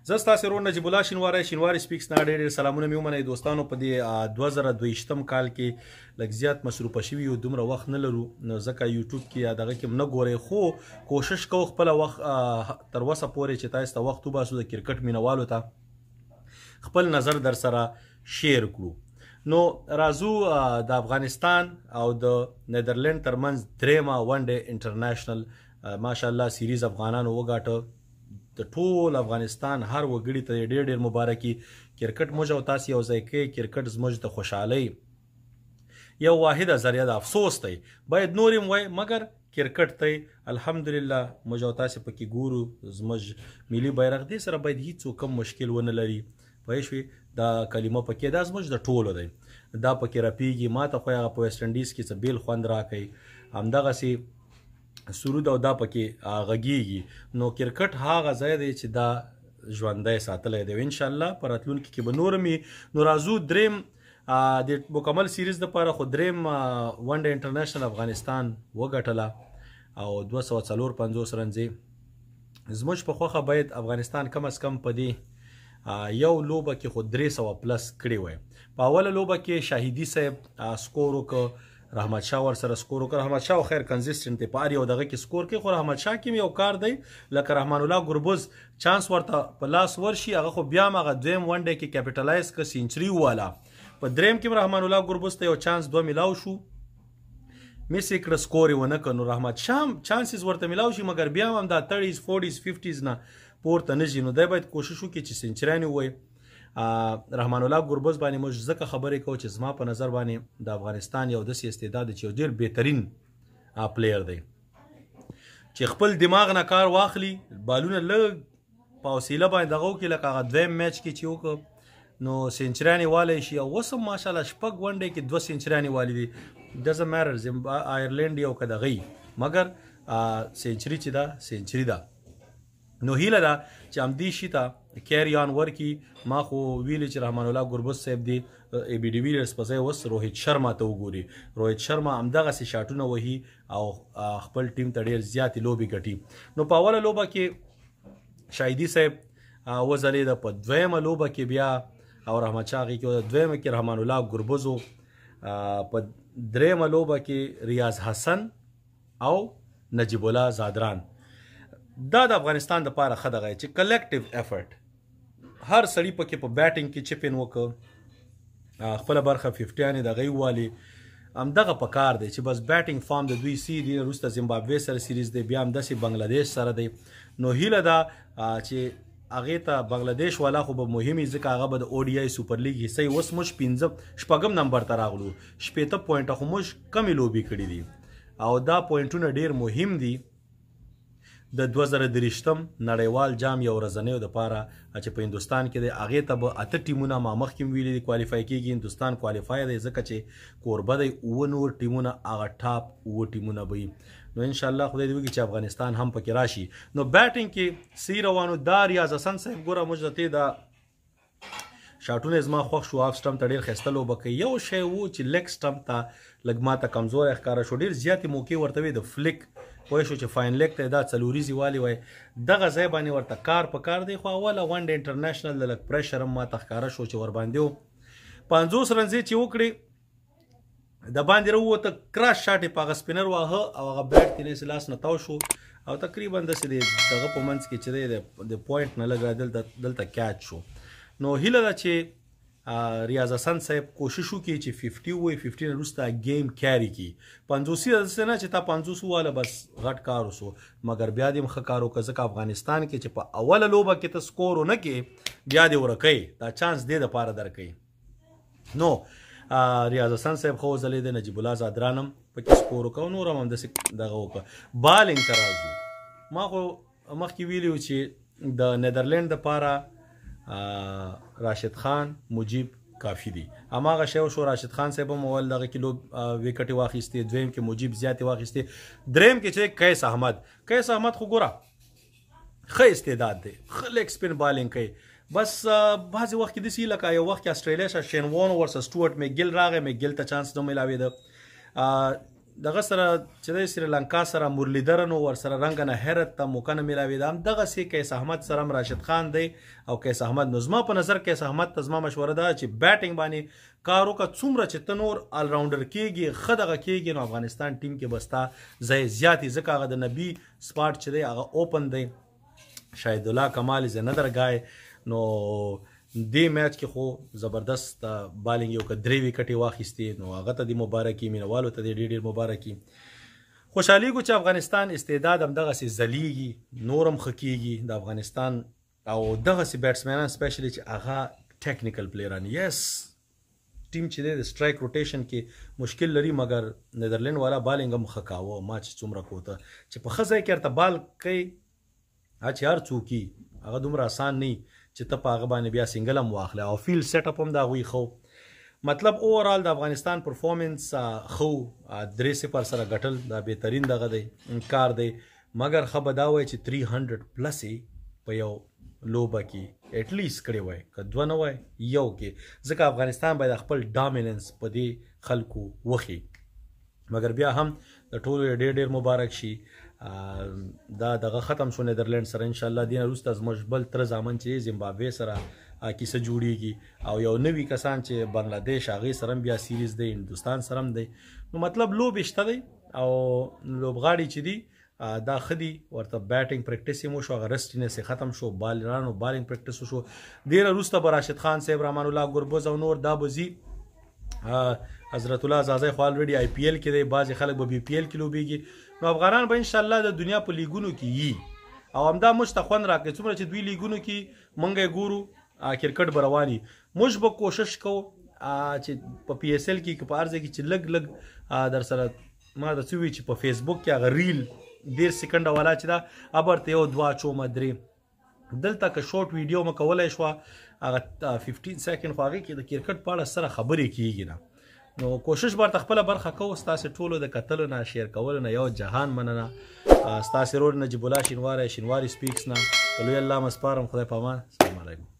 زه ستاسو ورور نجیب الله شینواری سپیکس نه ډېر سلامونه مې ومنئ دوستانو. په دې 2022 کال کې لږ زیات مصروفه شوي یو، دومره وخت نه لرو، نو ځکه یوټیوب کې یا دغه کې نه ګورئ، خو کوشش کوو خپله وخت تر وسه پورې چې تاسو ته وخت وباسو د کرکټ مینوالو ته خپل نظر در سره شیر کړو. نو راځو د افغانستان او د نیدرلند ترمنځ درېیمه ون ډے انټرنیشنل ماشاءالله سیریز افغانانو وګاټه. د ټول افغانستان هر وګړي ته ډېر ډېر مبارکي. کرکټ موږ او تاسو یو ځای کوي. کرکټ زموږ د خوشحالۍ یو واحده ذریعه د افسوس دی باید نور هم وای، مګر کرکټ ته الحمدلله موږ او تاسو پکې ګورو. زموږ ملي بیرغ دې سره باید هیڅوک هم مشکل ونه لري. پوه شوې دا کلمه پکې دا زموږ د ټولو دی، دا پکې رپیږي. ما ته خو هغه په ویسټ انډیز کې څه بیل خوند راکوي، همدغسې سرود او دا پکې غږیږي. نو کرکټ هغه ځای دی چې دا ژوندی ساتلی دی. انشاءالله په راتلونکي کې به نور مې نو راځو دریم د مکمل سیریز دپاره خو دریم ون ډے انټرنیشنل افغانستان وګټله او 254 رنزې زموږ په خوښه باید افغانستان کم از کم په دې یو لوبه کې خو 300 پلس کړی وای. په اوله لوبه کې شاهدي صاحب سکور وکړ، رحمت شاه ور سره سکور وکړ. رحمت شاه خیر کنسیسټنټ دی په هر یو دغه کې سکور کوي، خو رحمت شاه کې یو کار دی لکه رحمان الله ګربز چانس ورته په لاس ورشي، هغه خو بیا هم هغه دویم ون ډے کې کیپټلایز که سینچري وواله. په دریم کې رحمان الله ګربز ته یو چانس 2 میلاو شو، مس یې کړه، سکور یې ونه کړ. نو رحمت شاه هم چانسز ورته میلاو شي، مګر بیا هم دا 30s 40s 50s نه پورته نه ځي. نو دی باید کوشش وکړي چې سینچریان ووایي. رحمان الله ګربز باندې موږ ځکه خبرې کوو چې زما په نظر باندې د افغانستان یو داسې استعداد چې یو ډېر بهترین پلیر دی چې خپل دماغ نه کار واخلي، بالونه لږ په حوصله باندې دغه وکړي، لکه هغه دویم میچ کې چې وکړه نو سینچریانې والی شي. او اوس هم ماشاءالله شپږ ون ډے کې 2 سینچریانې والی دي. ډزنټ میټر آیرلینډ یو که دغه مګر سینچري چې ده سینچري ده. نو هیله ده چې همدې شي ته کیری آن ورکي. ما خو ویلي چې رحمان الله ګربز صاحب دی ای بی ډي ویلیرز په ځای اوس روهیت شرما ته وګوري. روهیت شرما همدغسې شاټونه وهي او خپل ټیم ته ډېر زیاتې لوبې ګټي. نو په اوله لوبه کې شاهدي صاحب وځلېده، په دویمه لوبه کې بیا او رحمت شاه هغې کې دویمه کې رحمان الله ګربز و، په درېیمه لوبه کې ریاض حسن او نجیب الله زادران. دا د افغانستان دپاره ښه دغه چې کلیکټیو ایفرټ هر سړي پکې په بیټینګ کې چپ ان وکړه، خپله برخه 50 دغه یې ووالي. همدغه په کار دی چې بس بیټینګ فارم د دوی سی دی. وروسته زیمبابوې سره سیریز دی، بیا همداسې بنګلادیش سره دی. نو هیله ده چې هغې ته بنګلادیش والا خو به مهم وي ځکه هغه به د او ډي آی سوپر لیګ حصه وي. اوس موږ شپږم نمبر ته راغلو، 60 پوینټه خو موږ کمې لوبې کړي دي او دا پوینټونه ډېر مهم دي د 2023 نړیوال جام یو ورځنیو دپاره چې په هندوستان کې دی. هغې ته به 8 ټیمونه ما مخکې هم ویلي دي کوالیفای کېږي. هندوستان کوالیفای دی ځکه چې کوربه دی. 9 نور ټیمونه هغه ټاپ 9 ټیمونه به وي. نو انشاءالله خدای دې وکړي چې افغانستان هم پکې راشي. نو بیټینګ کې سی روانو دا ریاض حسن صاحب ګوره موږ ته دا شاټونه زما خوښ شو. آف سټمپ ته ډېر ښایسته لوبه کوي. یو شی و چې لیګ سټمپ ته لږ ماته کمزوری ښکاره شو، ډېر زیاتې موقع ورته وي د فلیک پوه شو چې فاین لیګ ته دا څلوریزي والی وای، دغه ځای باندې ورته کار په کار دی. خو اوله ون ډے انټرنیشنل د لږ پریشر هم ماته ښکاره شو چې ورباندې و 50 رنزې چې وکړې د باندې راووته، کراس شاټ یې په هغه سپینر واهه او هغه بیټ تېنې لاس نه تاو شو او تقریبا داسې د دغه په منځ کې چې دی د پوینټ نه لږ دلته کیچ شو. نو هیله ده چې ریاض حسن صاحب کوشش وکړي چې 50 ووایي، 50 وروسته گیم کیری کړي. 50 داسې نه چې تا 50 وواله بس غټ کار وسو، مګر بیا دې هم ښه کار وکړه ځکه افغانستان کې چې په اوله لوبه کې ته سکور ونه کې بیا دې ورکوي، دا چانس دې دپاره درکوي. نو ریاض حسن صاحب ښه وځلېده، نجیب الله زادران هم پکې سکور وکړه او نور هم همداسې دغه وکړه. بالینګ ته راځو. ما خو مخکې ویلي و چې د نیدرلینډ دپاره راشد خان مجیب کافي دي. هماغه شی وشو. راشد خان صاحب هم اول دغه کې لوب وکټې واخیستې، دویم کې مجیب زیاتې واخیستې، دریم کې چې قیس احمد خو ګوره ښه استعداد دی، ښه لیګ سپین بالینګ کوي. بس بعضې وخت کې داسې لکه یو وخت کې اسټریلیا سره شین وارن ورسره سټوارټ میګیل راغی، میګیل ته چانس نه میلاوېده. دغه سره چې د سریلانکا سره مرلیدرن ور سره رنګ نه حیرت ته موقع نه ملاوي دا دغه سي کیس احمد سره راشد خان دی او کیس احمد نظما په نظر کیس احمد تزما مشوره ده چې بیټینګ باندې کارو کا څومره چې تنور آل راونډر کېږي خدغه کېږي نو افغانستان ټیم کې بستا زي زیاتی ځکه هغه د نبی سپاټ چې دی هغه اوپن دی شاهد الله کمال از انذر گای نو دې میچ کې خو زبردست بالینګ یو ک 3 وکټي واخیستي نو هغه ته د مبارکي مینوالو ته ډېر مبارکي خوشحالي کو چې افغانستان استعداد هم دغه سي زلیږي نورم خکېږي د افغانستان او دغه سي بیټسمنان سپیشلی چې هغه ټیکنیکل پلیران یس ټیم چې د سټرایک روټیشن کې مشکل لري مګر نیدرلند والا بالینګ هم خکاوه ما چې څومره کوته چې په خزه کې ارته بال کوي چې هر څوکي هغه دومره آسان نه چې ته په هغه باندې بیا سنگل هم واخلې او فیلډ سیټ اپ هم د هغوی خو مطلب اوورال د افغانستان پرفارمنس خو 3-0 سره ګټل دا بهترین دغه دی کار دی مګر ښه به دا وایي چې 300 پلس په یو لوبه کې اټلیست کړی وای که دوه نه وای یو کې ځکه افغانستان باید خپل ډامیننس په دې خلکو وخی مګر بیا هم د ټولو ډېر مبارک شي دا دغه ختم شو نیدرلند سره ان شاء الله دین وروسته زموږ بل تر ځامن چې زیمبابوې سره کیسه جوړیږي او یو نوی کسان چې بنگلاديش هغه سره بیا سیریز دی هندوستان سره دی نو مطلب لوب شته دی او لوبغاړي چې دی دا خدي ورته بیټینګ پریکټیس مو شو غرستینه سي ختم شو بالرانو بالینګ پریکټیس شو ډیر وروسته براشد خان صاحب رحمان الله ګربز او نور دا بزي حضرت الله زازای خو الریډي آی پی ایل کې دی بعض خلک به بي پی ایل کې لوبيږي نو افغانان به ان شاء الله د دنیا په لیګونو کې یي او همدا مشتخون راکې څومره چې دوی لیګونو کې مونږه ګورو کرکټ برواني موږ به کوشش کوو چې په پی اس ایل کې په ارزه کې چې لګ در سره ما د څوي چې په فیسبوک کې هغه ریل 1.5 سکند والا چې دا ابرته یو دوا چوم درې دلته که شورت ویډیو مکولای شو هغه 15 سکند خو هغه کې د کرکټ په اړه سره خبرې کیږي نه نو کوشش ورته خپل برخه کوو ستاسو ټولو د کتلو نه شیر کول نه یو جهان مننه ستاسو رور نجیب الله شینواری سپیکس نه لوی الله مسپارم خدای پامان السلام علیکم